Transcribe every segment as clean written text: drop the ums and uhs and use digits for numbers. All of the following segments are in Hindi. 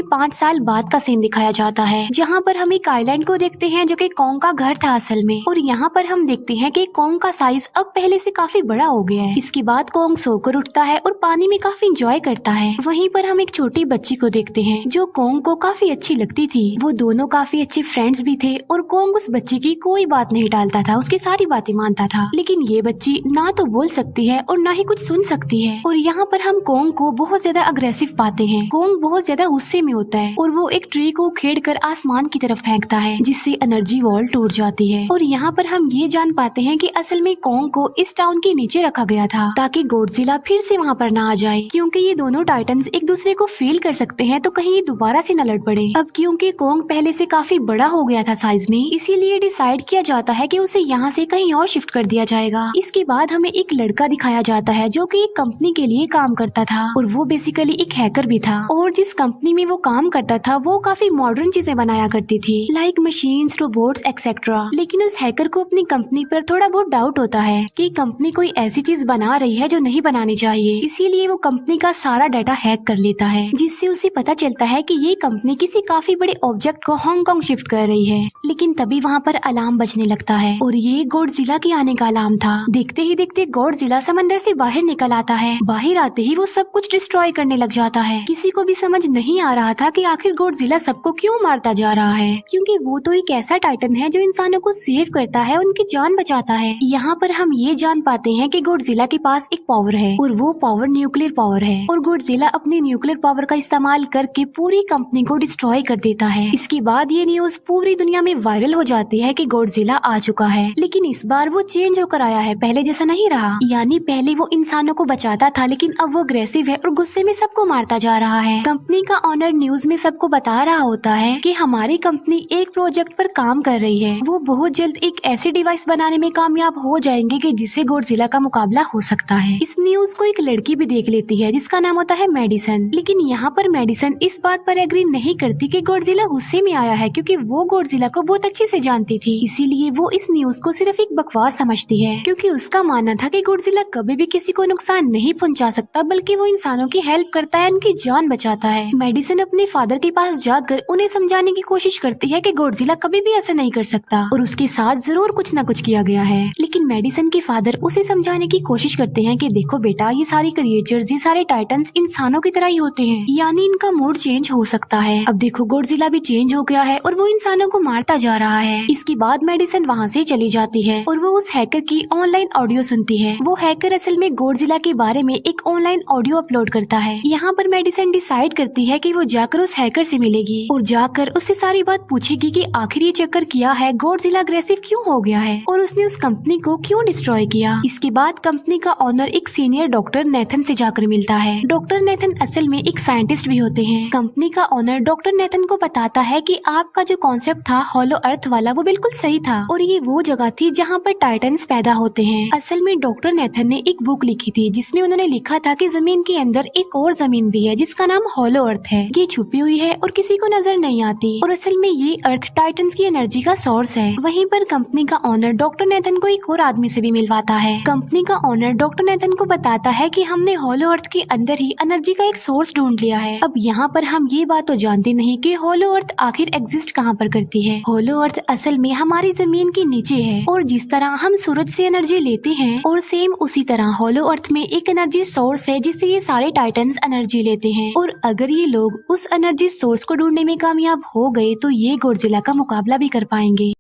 5 साल बाद का सीन दिखाया जाता है, जहाँ पर हम एक आइलैंड को देखते हैं जो कि कॉन्ग का घर था असल में। और यहाँ पर हम देखते हैं कि कॉन्ग का साइज अब पहले से काफी बड़ा हो गया है। इसके बाद कॉन्ग सोकर उठता है और पानी में काफी इंजॉय करता है। वहीं पर हम एक छोटी बच्ची को देखते हैं जो कॉन्ग को काफी अच्छी लगती थी। वो दोनों काफी अच्छे फ्रेंड्स भी थे और कॉन्ग उस बच्ची की कोई बात नहीं टालता था, उसकी सारी बातें मानता था। लेकिन ये बच्ची ना तो बोल सकती है और ना ही कुछ सुन सकती है। और यहाँ पर हम कॉन्ग को बहुत ज्यादा अग्रेसिव पाते हैं। कॉन्ग बहुत ज्यादा गुस्से में होता है और वो एक ट्री को उखेड़कर आसमान की तरफ फेंकता है, जिससे एनर्जी वॉल टूट जाती है। और यहाँ पर हम ये जान पाते हैं कि असल में कॉन्ग को इस टाउन के नीचे रखा गया था ताकि गॉडजिला फिर से वहाँ पर ना आ जाए, क्योंकि ये दोनों टाइटन्स एक दूसरे को फील कर सकते हैं तो कहीं ये दोबारा से न लड़ पड़े। अब क्योंकि कॉन्ग पहले से काफी बड़ा हो गया था साइज में, इसीलिए डिसाइड किया जाता है कि उसे यहाँ से कहीं और शिफ्ट कर दिया जाएगा। इसके बाद हमें एक लड़का दिखाया जाता है जो कि एक कंपनी के लिए काम करता था और वो बेसिकली एक हैकर भी था। और जिस कंपनी में वो काम करता था वो काफी मॉडर्न चीजें बनाया करती थी, लाइक मशीन्स, रोबोट्स एक्सेट्रा। लेकिन उस हैकर को अपनी कंपनी पर थोड़ा बहुत डाउट होता है कि कंपनी कोई ऐसी चीज बना रही है जो नहीं बनानी चाहिए। इसीलिए वो कंपनी का सारा डाटा हैक कर लेता है, जिससे उसे पता चलता है कि ये कंपनी किसी काफी बड़े ऑब्जेक्ट को हांगकांग शिफ्ट कर रही है। लेकिन तभी वहाँ पर अलार्म बजने लगता है और ये गॉडजिला के आने का अलार्म था। देखते ही देखते गॉडजिला समंदर से बाहर निकल आता है। बाहर आते ही वो सब कुछ डिस्ट्रॉय करने लग जाता है। किसी को भी समझ नहीं आ रहा था कि आखिर गॉडजिला सबको क्यों मारता जा रहा है, क्योंकि वो तो एक ऐसा टाइटन है जो इंसानों को सेव करता है, उनकी जान बचाता है। यहाँ पर हम ये जान पाते हैं कि गॉडजिला के पास एक पावर है और वो पावर न्यूक्लियर पावर है। और गॉडजिला अपनी न्यूक्लियर पावर का इस्तेमाल करके पूरी कंपनी को डिस्ट्रॉय कर देता है। इसके बाद ये न्यूज पूरी दुनिया में वायरल हो जाती है कि गॉडजिला आ चुका है। लेकिन इस बार वो चेंज होकर आया है, पहले जैसा नहीं रहा। यानी पहले वो इंसानों को बचाता था, लेकिन अब वो अग्रेसिव है और गुस्से में सबको मारता जा रहा है। कंपनी का ऑनर न्यूज में सबको बता रहा होता है कि हमारी कंपनी एक प्रोजेक्ट पर काम कर रही है। वो बहुत जल्द एक ऐसी डिवाइस बनाने में कामयाब हो जाएंगे कि जिससे गॉडजिला का मुकाबला हो सकता है। इस न्यूज को एक लड़की भी देख लेती है जिसका नाम होता है मेडिसन। लेकिन यहाँ पर मेडिसन इस बात पर एग्री नहीं करती कि गॉडजिला गुस्से में आया है, क्योंकि वो गॉडजिला को बहुत अच्छे से जानती थी। इसीलिए वो इस न्यूज को सिर्फ एक बकवास समझती है, क्योंकि उसका मानना था कि गॉडजिला कभी भी किसी को नुकसान नहीं पहुंचा सकता, बल्कि वो इंसानों की हेल्प करता है, उनकी जान बचाता है। मेडिसन अपने फादर के पास जाकर उन्हें समझाने की कोशिश करती है कि गॉडजिला कभी भी ऐसा नहीं कर सकता और उसके साथ जरूर कुछ न कुछ किया गया है। लेकिन मेडिसन के फादर उसे समझाने की कोशिश करते हैं कि देखो बेटा, ये सारे क्रिएचर्स, ये सारे टाइटन्स इंसानों की तरह ही होते हैं, यानी इनका मूड चेंज हो सकता है। अब देखो गॉडजिला भी चेंज हो गया है और वो इंसानों को मारता जा रहा है। इसके बाद मेडिसन वहाँ से चली जाती है और वो उस हैकर की ऑनलाइन ऑडियो सुनती है। वो हैकर असल में गॉडजिला के बारे में एक ऑनलाइन ऑडियो अपलोड करता है। यहाँ पर मेडिसन डिसाइड करती है कि वो जाकर उस हैकर से मिलेगी और जाकर उससे सारी बात पूछेगी कि आखिर ये चक्कर किया है, गॉडजिला अग्रेसिव क्यों हो गया है और उसने उस कंपनी को क्यों डिस्ट्रॉय किया। इसके बाद कंपनी का ऑनर एक सीनियर डॉक्टर नेथन से जाकर मिलता है। डॉक्टर नेथन असल में एक साइंटिस्ट भी होते हैं। कंपनी का ऑनर डॉक्टर नेथन को बताता है कि आपका जो कॉन्सेप्ट था हॉलो अर्थ वाला, वो बिल्कुल सही था और ये वो जगह थी जहाँ पर टाइटन्स पैदा होते हैं। असल में डॉक्टर नेथन ने एक बुक लिखी थी जिसमें उन्होंने लिखा था कि जमीन के अंदर एक और जमीन भी है जिसका नाम हॉलो अर्थ है। ये छुपी हुई है और किसी को नजर नहीं आती और असल में ये अर्थ टाइटन्स की एनर्जी का सोर्स है। वहीं पर कंपनी का ऑनर डॉक्टर नेथन को एक और आदमी से भी मिलवाता है। कंपनी का ऑनर डॉक्टर नेथन को बताता है कि हमने हॉलो अर्थ के अंदर ही एनर्जी का एक सोर्स ढूंढ लिया है। अब यहाँ पर हम ये बात तो जानते नहीं कि हॉलो अर्थ आखिर एग्जिस्ट कहाँ पर करती है। हॉलो अर्थ असल में हमारी जमीन के नीचे है और जिस तरह हम सूरज से एनर्जी लेते हैं और सेम उसी तरह हॉलो अर्थ में एक एनर्जी सोर्स है जिससे ये सारे टाइटन्स एनर्जी लेते हैं। और अगर ये लोग उस एनर्जी सोर्स को ढूंढने में कामयाब हो गए तो ये गॉडजिला का मुकाबला भी कर पाएंगे।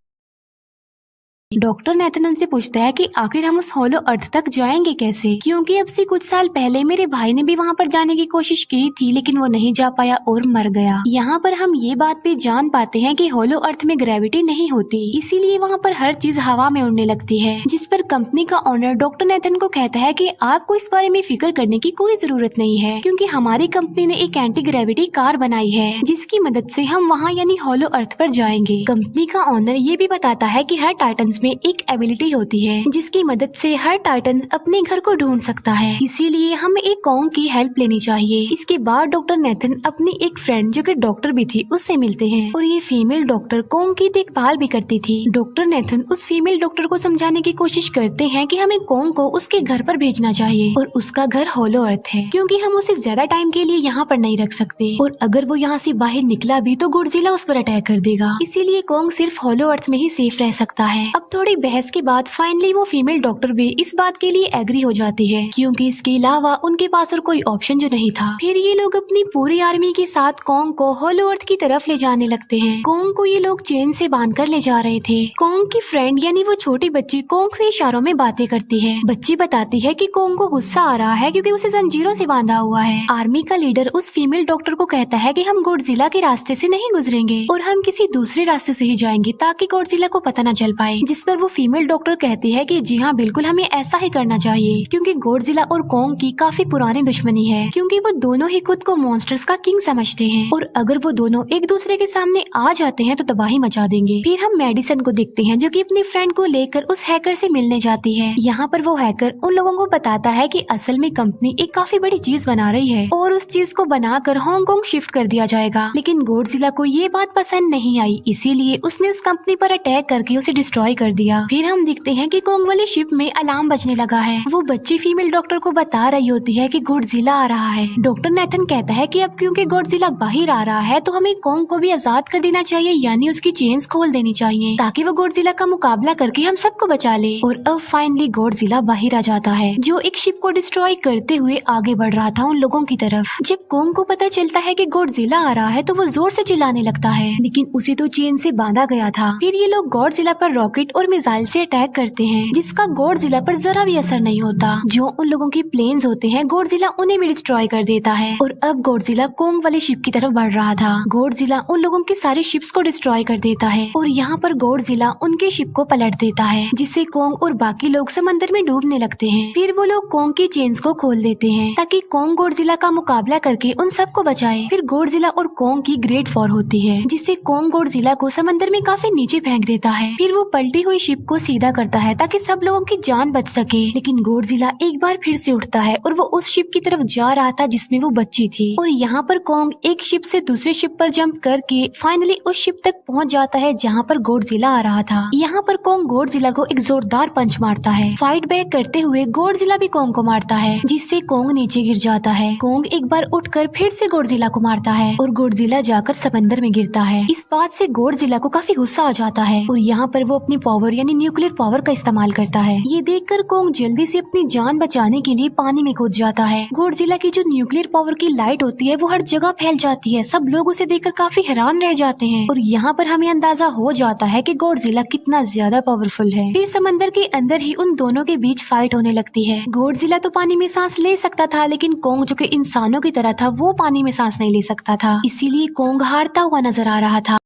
डॉक्टर नेथन उनसे पूछता है कि आखिर हम उस हॉलो अर्थ तक जाएंगे कैसे, क्योंकि अब से कुछ साल पहले मेरे भाई ने भी वहाँ पर जाने की कोशिश की थी लेकिन वो नहीं जा पाया और मर गया। यहाँ पर हम ये बात भी जान पाते हैं कि हॉलो अर्थ में ग्रेविटी नहीं होती, इसीलिए वहाँ पर हर चीज हवा में उड़ने लगती है। जिस पर कंपनी का ऑनर डॉक्टर नेथन को कहता है कि आपको इस बारे में फिक्र करने की कोई जरूरत नहीं है, क्योंकि हमारी कंपनी ने एक एंटी ग्रेविटी कार बनाई है जिसकी मदद से हम वहाँ यानी हॉलो अर्थ पर जाएंगे। कंपनी का ऑनर ये भी बताता है कि हर टाइटन्स में एक एबिलिटी होती है जिसकी मदद से हर टाइटन अपने घर को ढूंढ सकता है, इसीलिए हमें एक कॉन्ग की हेल्प लेनी चाहिए। इसके बाद डॉक्टर नेथन अपनी एक फ्रेंड जो कि डॉक्टर भी थी उससे मिलते हैं और ये फीमेल डॉक्टर कॉन्ग की देखभाल भी करती थी। डॉक्टर नेथन उस फीमेल डॉक्टर को समझाने की कोशिश करते हैं कि हमें कॉन्ग को उसके घर पर भेजना चाहिए और उसका घर होलो अर्थ है क्योंकि हम उसे ज्यादा टाइम के लिए यहाँ पर नहीं रख सकते और अगर वो यहाँ से बाहर निकला भी तो गॉडजिला उस पर अटैक कर देगा, इसीलिए कॉन्ग सिर्फ होलो अर्थ में ही सेफ रह सकता है। अब थोड़ी बहस के बाद फाइनली वो फीमेल डॉक्टर भी इस बात के लिए एग्री हो जाती है क्योंकि इसके अलावा उनके पास और कोई ऑप्शन जो नहीं था। फिर ये लोग अपनी पूरी आर्मी के साथ कॉन्ग को होलो अर्थ की तरफ ले जाने लगते हैं। कॉन्ग को ये लोग चेन से बांधकर ले जा रहे थे। कॉन्ग की फ्रेंड यानी वो छोटी बच्ची कॉन्ग से इशारों में बातें करती है। बच्ची बताती है कि कॉन्ग को गुस्सा आ रहा है क्योंकि उसे जंजीरों से बांधा हुआ है। आर्मी का लीडर उस फीमेल डॉक्टर को कहता है कि हम गॉडजिला के रास्ते से नहीं गुजरेंगे और हम किसी दूसरे रास्ते से ही जाएंगे ताकि गॉडजिला को पता न चल पाए, जिस पर वो फीमेल डॉक्टर कहती है कि जी हाँ बिल्कुल हमें ऐसा ही करना चाहिए क्योंकि गॉडजिला और कॉन्ग की काफी पुरानी दुश्मनी है क्योंकि वो दोनों ही खुद को मॉन्स्टर्स का किंग समझते हैं और अगर वो दोनों एक दूसरे के सामने आ जाते हैं तो तबाही मचा देंगे। फिर हम मेडिसन को देखते हैं जो कि अपनी फ्रेंड को लेकर उस हैकर से मिलने जाती है। यहाँ पर वो हैकर उन लोगों को बताता है कि असल में कंपनी एक काफी बड़ी चीज बना रही है और उस चीज को बनाकर हांगकांग शिफ्ट कर दिया जाएगा, लेकिन गॉडजिला को ये बात पसंद नहीं आई, इसीलिए उसने उस कंपनी पर अटैक करके उसे डिस्ट्रॉय कर दिया। फिर हम देखते हैं कि कॉन्ग वाली शिप में अलार्म बजने लगा है। वो बच्ची फीमेल डॉक्टर को बता रही होती है कि गॉडजिला आ रहा है। डॉक्टर नेथन कहता है कि अब क्योंकि गॉडजिला बाहर आ रहा है तो हमें कॉन्ग को भी आजाद कर देना चाहिए, यानी उसकी चेन्स खोल देनी चाहिए ताकि वो गॉडजिला का मुकाबला करके हम सबको बचा ले। और अब फाइनली गॉडजिला बाहर आ जाता है जो एक शिप को डिस्ट्रॉय करते हुए आगे बढ़ रहा था उन लोगों की तरफ। जब कॉन्ग को पता चलता है कि गॉडजिला आ रहा है तो वो जोर से चिल्लाने लगता है, लेकिन उसे तो चेन से बांधा गया था। फिर ये लोग गॉडजिला पर रॉकेट और मिसाइल से अटैक करते हैं जिसका गॉडजिला पर जरा भी असर नहीं होता। जो उन लोगों की प्लेन्स होते हैं गॉडजिला उन्हें भी डिस्ट्रॉय कर देता है और अब गॉडजिला कॉन्ग वाली शिप की तरफ बढ़ रहा था। गॉडजिला उन लोगों की सारी शिप्स को डिस्ट्रॉय कर देता है और यहाँ पर गॉडजिला उनके शिप को पलट देता है जिससे कॉन्ग और बाकी लोग समंदर में डूबने लगते हैं। फिर वो लोग कॉन्ग की चेन्स को खोल देते हैं ताकि कॉन्ग गॉडजिला का मुकाबला करके उन सबको बचाए। फिर गॉडजिला और कॉन्ग की ग्रेट वॉर होती है जिससे कॉन्ग गॉडजिला को समंदर में काफी नीचे फेंक देता है। फिर वो पलटी हुई शिप को सीधा करता है ताकि सब लोगों की जान बच सके, लेकिन गॉडजिला एक बार फिर से उठता है और वो उस शिप की तरफ जा रहा था जिसमें वो बच्ची थी और यहाँ पर कॉन्ग एक शिप से दूसरी शिप पर जंप करके फाइनली उस शिप तक पहुँच जाता है जहाँ पर गॉडजिला आ रहा था। यहाँ पर कॉन्ग गॉडजिला को एक जोरदार पंच मारता है। फाइट बैक करते हुए गॉडजिला भी कॉन्ग को मारता है जिससे कॉन्ग नीचे गिर जाता है। कॉन्ग एक बार उठकर फिर से गॉडजिला को मारता है और गॉडजिला जाकर समंदर में गिरता है। इस बात से गॉडजिला को काफी गुस्सा आ जाता है और यहाँ पर वो अपनी पावर यानी न्यूक्लियर पावर का इस्तेमाल करता है। ये देखकर कॉन्ग जल्दी से अपनी जान बचाने के लिए पानी में कूद जाता है। गॉडजिला की जो न्यूक्लियर पावर की लाइट होती है वो हर जगह फैल जाती है। सब लोग उसे देखकर काफी हैरान रह जाते हैं और यहाँ पर हमें अंदाजा हो जाता है कि गॉडजिला कितना ज्यादा पावरफुल है। फिर समंदर के अंदर ही उन दोनों के बीच फाइट होने लगती है। गॉडजिला तो पानी में सांस ले सकता था, लेकिन कॉन्ग जो कि इंसानों की तरह था वो पानी में सांस नहीं ले सकता था, इसीलिए कॉन्ग हारता हुआ नजर आ रहा था।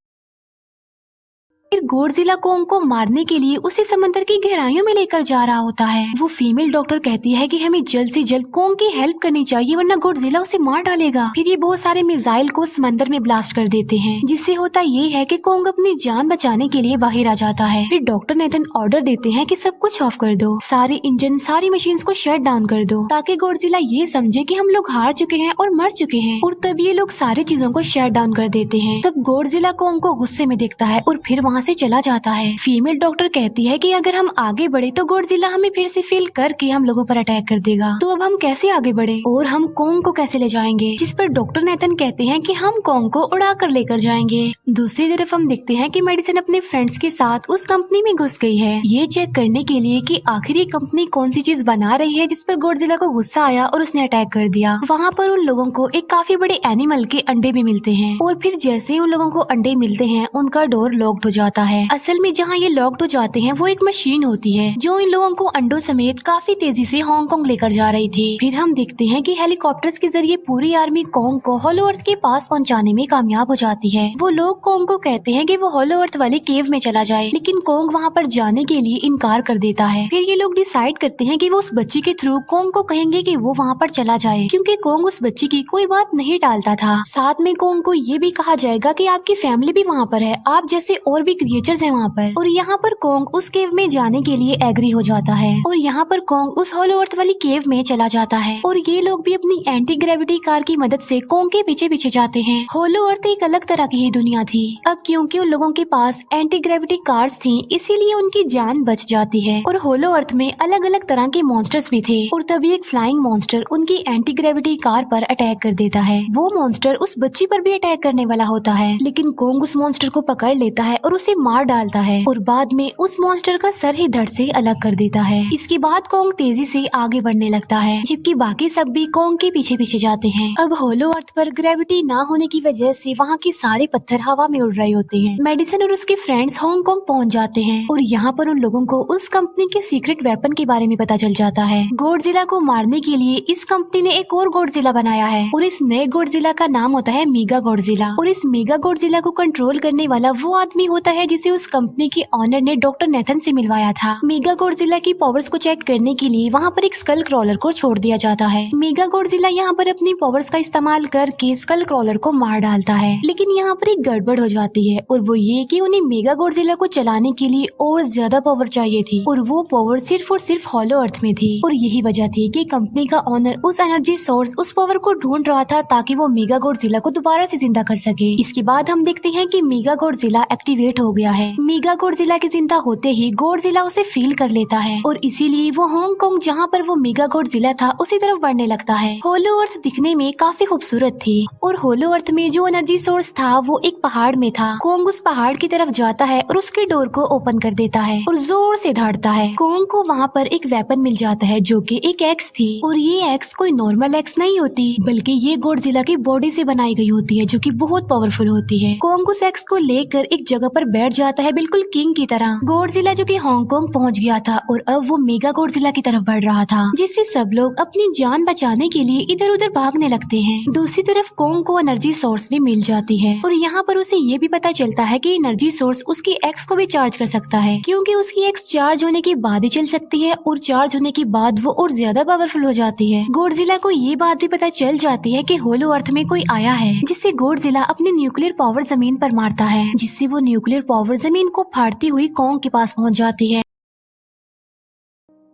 फिर गॉडजिला कॉन्ग को मारने के लिए उसे समंदर की गहराइयों में लेकर जा रहा होता है। वो फीमेल डॉक्टर कहती है कि हमें जल्द से जल्द कॉन्ग की हेल्प करनी चाहिए वरना गॉडजिला उसे मार डालेगा। फिर ये बहुत सारे मिसाइल को समंदर में ब्लास्ट कर देते हैं जिससे होता ये है कि कॉन्ग अपनी जान बचाने के लिए बाहर आ जाता है। फिर डॉक्टर नेथन ऑर्डर देते हैं कि सब कुछ ऑफ कर दो, सारे इंजन सारी मशीन को शट डाउन कर दो ताकि गॉडजिला ये समझे कि हम लोग हार चुके हैं और मर चुके हैं। और तब ये लोग सारी चीजों को शट डाउन कर देते हैं। तब गॉडजिला कॉन्ग को गुस्से में देखता है और फिर वहाँ से चला जाता है। फीमेल डॉक्टर कहती है कि अगर हम आगे बढ़े तो गॉडजिला हमें फिर से फेल करके हम लोगों पर अटैक कर देगा, तो अब हम कैसे आगे बढ़े और हम कॉन्ग को कैसे ले जाएंगे। जिस पर डॉक्टर नेथन कहते हैं कि हम कॉन्ग को उड़ा कर लेकर जाएंगे। दूसरी तरफ हम देखते हैं कि मेडिसन अपने फ्रेंड्स के साथ उस कंपनी में घुस गई है ये चेक करने के लिए कि आखिर ये कंपनी कौन सी चीज बना रही है, जिस पर गॉडजिला को गुस्सा आया और उसने अटैक कर दिया। वहाँ पर उन लोगों को एक काफी बड़े एनिमल के अंडे भी मिलते हैं और फिर जैसे ही उन लोगों को अंडे मिलते हैं उनका डोर लॉक्ड हो जाता है। असल में जहाँ ये लॉक्ड हो जाते हैं वो एक मशीन होती है जो इन लोगों को अंडों समेत काफी तेजी से हांगकांग लेकर जा रही थी। फिर हम देखते हैं कि हेलीकॉप्टर्स के जरिए पूरी आर्मी कॉन्ग को होलो अर्थ के पास पहुंचाने में कामयाब हो जाती है। वो लोग कॉन्ग को कहते हैं कि वो होलो अर्थ वाली केव में चला जाए, लेकिन कॉन्ग वहाँ पर जाने के लिए इनकार कर देता है। फिर ये लोग डिसाइड करते हैं कि वो उस बच्ची के थ्रू कॉन्ग को कहेंगे कि वो वहाँ पर चला जाए, क्योंकि कॉन्ग उस बच्ची की कोई बात नहीं टालता था। साथ में कॉन्ग को ये भी कहा जाएगा कि आपकी फैमिली भी वहाँ पर है, आप जैसे और भी क्रिएचर्स हैं वहाँ पर, और यहाँ पर कोंग उस केव में जाने के लिए एग्री हो जाता है और यहाँ पर कोंग उस होलो अर्थ वाली केव में चला जाता है और ये लोग भी अपनी एंटी ग्रेविटी कार की मदद से कोंग के पीछे पीछे जाते हैं। होलो अर्थ एक अलग तरह की ही दुनिया थी। अब क्योंकि उन लोगों के पास एंटी ग्रेविटी कार्स थी, इसीलिए उनकी जान बच जाती है। और होलो अर्थ में अलग अलग तरह के मॉन्स्टर्स भी थे और तभी एक फ्लाइंग मॉन्स्टर उनकी एंटी ग्रेविटी कार पर अटैक कर देता है। वो मॉन्स्टर उस बच्ची पर भी अटैक करने वाला होता है, लेकिन कोंग उस मॉन्स्टर को पकड़ लेता है और उसे मार डालता है और बाद में उस मॉन्स्टर का सर ही धड़ से अलग कर देता है। इसके बाद कोंग तेजी से आगे बढ़ने लगता है, जबकि बाकी सब भी कोंग के पीछे पीछे जाते हैं। अब होलो अर्थ पर ग्रेविटी ना होने की वजह से वहाँ के सारे पत्थर हवा में उड़ रहे होते हैं। मेडिसन और उसके फ्रेंड्स हांगकांग पहुँच जाते हैं और यहाँ पर उन लोगों को उस कंपनी के सीक्रेट वेपन के बारे में पता चल जाता है। गॉडजिला को मारने के लिए इस कंपनी ने एक और गॉडजिला बनाया है और इस नए गॉडजिला का नाम होता है मेगा गॉडजिला। और इस मेगा गॉडजिला को कंट्रोल करने वाला वो आदमी होता है जिसे उस कंपनी के ऑनर ने डॉक्टर नेथन से मिलवाया था। मेगा गॉडजिला की पावर्स को चेक करने के लिए वहाँ पर एक स्कल क्रॉलर को छोड़ दिया जाता है। मेगा गॉडजिला यहाँ पर अपनी पावर्स का इस्तेमाल करके स्कल क्रॉलर को मार डालता है, लेकिन यहाँ पर एक गड़बड़ हो जाती है और वो ये कि उन्हें मेगा गॉडजिला को चलाने के लिए और ज्यादा पावर चाहिए थी और वो पावर सिर्फ और सिर्फ होलो अर्थ में थी। और यही वजह थी कि कंपनी का ऑनर उस एनर्जी सोर्स उस पावर को ढूंढ रहा था ताकि वो मेगा गॉडजिला को दोबारा से जिंदा कर सके। इसके बाद हम देखते हैं कि मेगा गॉडजिला एक्टिवेट हो गया है। मेगा गॉडजिला के जिंदा होते ही गॉडजिला उसे फील कर लेता है और इसीलिए वो हांगकांग जहाँ पर वो मेगा गॉडजिला था उसी तरफ बढ़ने लगता है। होलो अर्थ दिखने में काफी खूबसूरत थी और होलो अर्थ में जो एनर्जी सोर्स था वो एक पहाड़ में था। कोंग उस पहाड़ की तरफ जाता है और उसके डोर को ओपन कर देता है और जोर से धाड़ता है। कोंग को वहाँ पर एक वेपन मिल जाता है जो कि एक एक्स थी और ये एक्स कोई नॉर्मल एक्स नहीं होती, बल्कि ये गॉडजिला की बॉडी से बनाई गई होती है जो कि बहुत पावरफुल होती है। कोंग उस एक्स को लेकर एक जगह पर बैठ जाता है बिल्कुल किंग की तरह। गॉडजिला जो कि हांगकांग पहुंच गया था और अब वो मेगा गॉडजिला की तरफ बढ़ रहा था, जिससे सब लोग अपनी जान बचाने के लिए इधर उधर भागने लगते हैं। दूसरी तरफ कोंग को एनर्जी सोर्स भी मिल जाती है और यहाँ पर उसे ये भी पता चलता है कि एनर्जी सोर्स उसकी एक्स को भी चार्ज कर सकता है, क्योंकि उसकी एक्स चार्ज होने के बाद ही चल सकती है और चार्ज होने के बाद वो और ज्यादा पावरफुल हो जाती है। गॉडजिला को ये बात भी पता चल जाती है कि होलो अर्थ में कोई आया है, जिससे गॉडजिला अपनी न्यूक्लियर पावर जमीन पर मारता है, जिससे वो न्यूक्लियर पावर जमीन को फाड़ती हुई कोंग के पास पहुँच जाती है।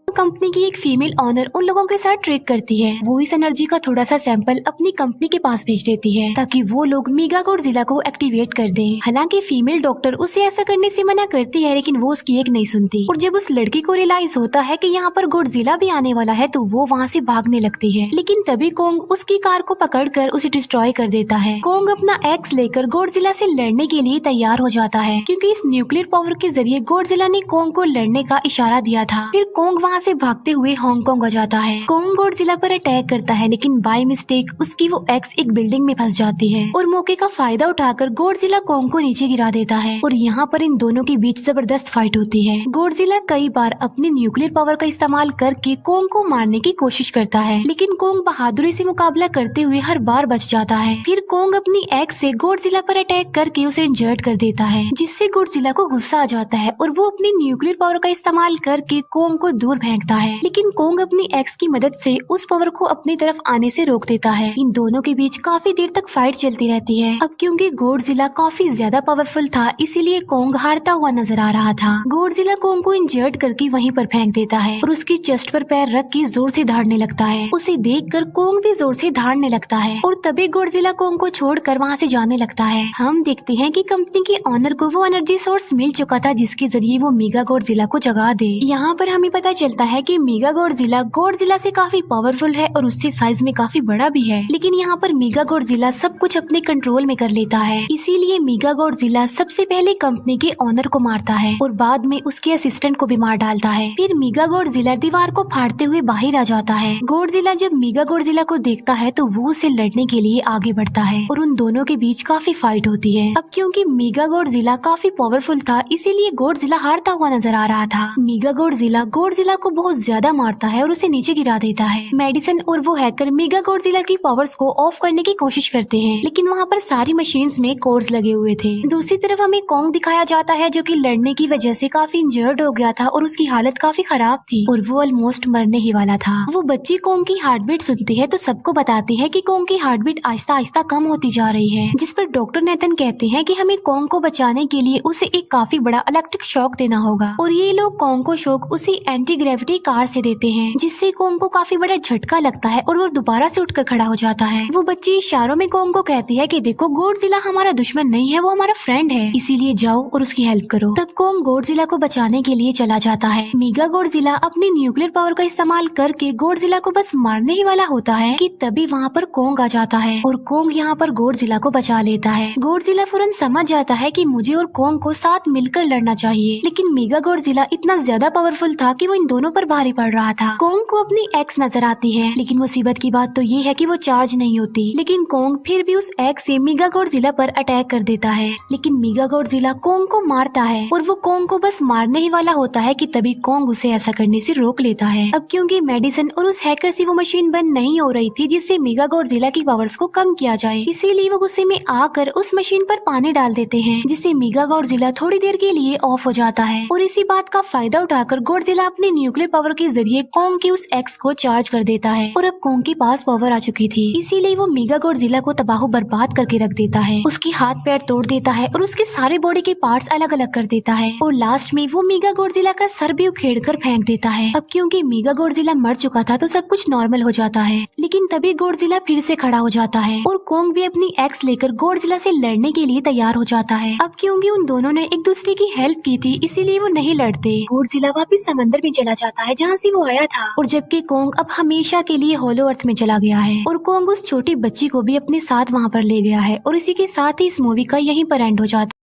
कंपनी की एक फीमेल ऑनर उन लोगों के साथ ट्रेक करती है। वो इस एनर्जी का थोड़ा सा सैंपल अपनी कंपनी के पास भेज देती है ताकि वो लोग मेगा गॉडजिला को एक्टिवेट कर दें। हालांकि फीमेल डॉक्टर उसे ऐसा करने से मना करती है, लेकिन वो उसकी एक नहीं सुनती और जब उस लड़की को रियलाइज होता है कि यहाँ पर गॉडजिला भी आने वाला है तो वो वहाँ से भागने लगती है, लेकिन तभी कोंग उसकी कार को पकड़कर उसे डिस्ट्रॉय कर देता है। कोंग अपना एक्स लेकर गॉडजिला से लड़ने के लिए तैयार हो जाता है, क्योंकि इस न्यूक्लियर पावर के जरिए गॉडजिला ने कोंग को लड़ने का इशारा दिया था। फिर कोंग वहाँ से भागते हुए हांगकांग आ जाता है। कोंग गॉडजिला पर अटैक करता है, लेकिन बाय मिस्टेक उसकी वो एक्स एक बिल्डिंग में फंस जाती है और मौके का फायदा उठाकर गॉडजिला कोंग को नीचे गिरा देता है और यहाँ पर इन दोनों के बीच जबरदस्त फाइट होती है। गॉडजिला कई बार अपनी न्यूक्लियर पावर का इस्तेमाल करके कोंग को मारने की कोशिश करता है, लेकिन कोंग बहादुरी से मुकाबला करते हुए हर बार बच जाता है। फिर कोंग अपनी एक्स से गॉडजिला पर अटैक करके उसे इंजर्ड कर देता है, जिससे गॉडजिला को गुस्सा आ जाता है और वो अपनी न्यूक्लियर पावर का इस्तेमाल करके कोंग को दूर फेंकता है, लेकिन कोंग अपनी एक्स की मदद से उस पावर को अपनी तरफ आने से रोक देता है। इन दोनों के बीच काफी देर तक फाइट चलती रहती है। अब क्योंकि गॉडजिला काफी ज्यादा पावरफुल था, इसीलिए कोंग हारता हुआ नजर आ रहा था। गॉडजिला कोंग को इंजर्ड करके वहीं पर फेंक देता है और उसकी चेस्ट पर पैर रख के जोर से धाड़ने लगता है। उसे देखकर कोंग भी जोर से धाड़ने लगता है और तभी गॉडजिला कोंग को छोड़कर वहाँ से जाने लगता है। हम देखते हैं कि कंपनी के ऑनर को वो एनर्जी सोर्स मिल चुका था जिसके जरिए वो मेगा गॉडजिला को जगा दे। यहाँ पर हमें पता चलता है कि मेगा गॉडजिला से काफी पावरफुल है और उससे साइज में काफी बड़ा भी है, लेकिन यहाँ पर मेगा गॉडजिला सब कुछ अपने कंट्रोल में कर लेता है। इसीलिए मेगा गॉडजिला सबसे पहले कंपनी के ऑनर को मारता है और बाद में उसके असिस्टेंट को भी मार डालता है। फिर मेगा गॉडजिला दीवार को फाड़ते हुए बाहर आ जाता है। गॉडजिला जब मेगा गॉडजिला को देखता है तो वो उसे लड़ने के लिए आगे बढ़ता है और उन दोनों के बीच काफी फाइट होती है। अब क्योंकि मेगा गॉडजिला काफी पावरफुल था, इसीलिए गॉडजिला हारता हुआ नजर आ रहा था। मेगा गॉडजिला को बहुत ज्यादा मारता है और उसे नीचे गिरा देता है। मेडिसन और वो हैकर मेगा गॉडजिला की पावर्स को ऑफ करने की कोशिश करते हैं, लेकिन वहाँ पर सारी मशीन्स में कोर्स लगे हुए थे। दूसरी तरफ हमें कॉन्ग दिखाया जाता है जो कि लड़ने की वजह से काफी इंजर्ड हो गया था और उसकी हालत काफी खराब थी और वो ऑलमोस्ट मरने ही वाला था। वो बच्ची कॉन्ग की हार्ट बीट सुनती है तो सबको बताती है कि कॉन्ग की हार्ट बीट आहिस्ता आहिस्ता कम होती जा रही है, जिस पर डॉक्टर नेथन कहते हैं कि हमें कॉन्ग को बचाने के लिए उसे एक काफी बड़ा इलेक्ट्रिक शॉक देना होगा। और ये लोग कॉन्ग को शॉक उसी एंटी ग्रेविटी कार से देते हैं, जिससे कॉन्ग को काफी बड़ा झटका लगता है और वो दोबारा से उठकर खड़ा हो जाता है। वो बच्ची इशारों में कॉन्ग को कहती है कि देखो गॉडजिला हमारा दुश्मन नहीं है, वो हमारा फ्रेंड है, इसीलिए जाओ और उसकी हेल्प करो। तब कॉन्ग गॉडजिला को बचाने के लिए चला जाता है। मेगा गॉडजिला अपनी न्यूक्लियर पावर का इस्तेमाल करके गॉडजिला को बस मारने ही वाला होता है कि तभी वहाँ पर कॉन्ग आ जाता है और कॉन्ग यहाँ पर गॉडजिला को बचा लेता है। गॉडजिला फौरन समझ जाता है कि मुझे और कॉन्ग को साथ मिलकर लड़ना चाहिए, लेकिन मेगा गॉडजिला इतना ज्यादा पावरफुल था कि वो इन दोनों पर भारी पड़ रहा था। कॉन्ग को अपनी एक्स नजर आती है, लेकिन मुसीबत की बात तो ये है कि वो चार्ज नहीं होती, लेकिन कॉन्ग फिर भी उस एक्स से मेगा गॉडजिला पर अटैक कर देता है। लेकिन मेगा गॉडजिला कॉन्ग को मारता है और वो कॉन्ग को बस मारने ही वाला होता है कि तभी कॉन्ग उसे ऐसा करने से रोक लेता है। अब क्योंकि मेडिसन और उस हैकर से वो मशीन बंद नहीं हो रही थी जिससे मेगा गॉडजिला की पावर्स को कम किया जाए, इसीलिए वो गुस्से में आकर उस मशीन पर पानी डाल देते हैं, जिससे मेगा गॉडजिला थोड़ी देर के लिए ऑफ हो जाता है। और इसी बात का फायदा उठाकर गॉडजिला अपने न्यूक्लियर पावर के जरिए कॉन्ग की उस एक्स को चार्ज कर देता है और अब कॉन्ग के पास पावर आ चुकी थी, इसीलिए वो मेगा गॉडजिला को तबाह बर्बाद करके रख देता है। उसकी हाथ पैर तोड़ देता है और उसके सारे बॉडी के पार्ट्स अलग अलग कर देता है और लास्ट में वो मेगा गॉडजिला का सर भी उखेड़ कर फेंक देता है। अब क्योंकि मेगा गॉडजिला मर चुका था तो सब कुछ नॉर्मल हो जाता है, लेकिन तभी गॉडजिला फिर से खड़ा हो जाता है और कॉन्ग भी अपनी एक्स लेकर गॉडजिला से लड़ने के लिए तैयार हो जाता है। अब क्योंकि उन दोनों ने एक दूसरे की हेल्प की थी, इसीलिए वो नहीं लड़ते। गॉडजिला वापस समंदर में चला जाता है जहाँ से वो आया था, और जबकि कॉन्ग अब हमेशा के लिए होलो अर्थ में चला गया है और कॉन्ग उस छोटी बच्ची को भी अपने साथ वहाँ पर ले गया है। और इसी के साथ ही इस मूवी का यहीं पर एंड हो जाता है।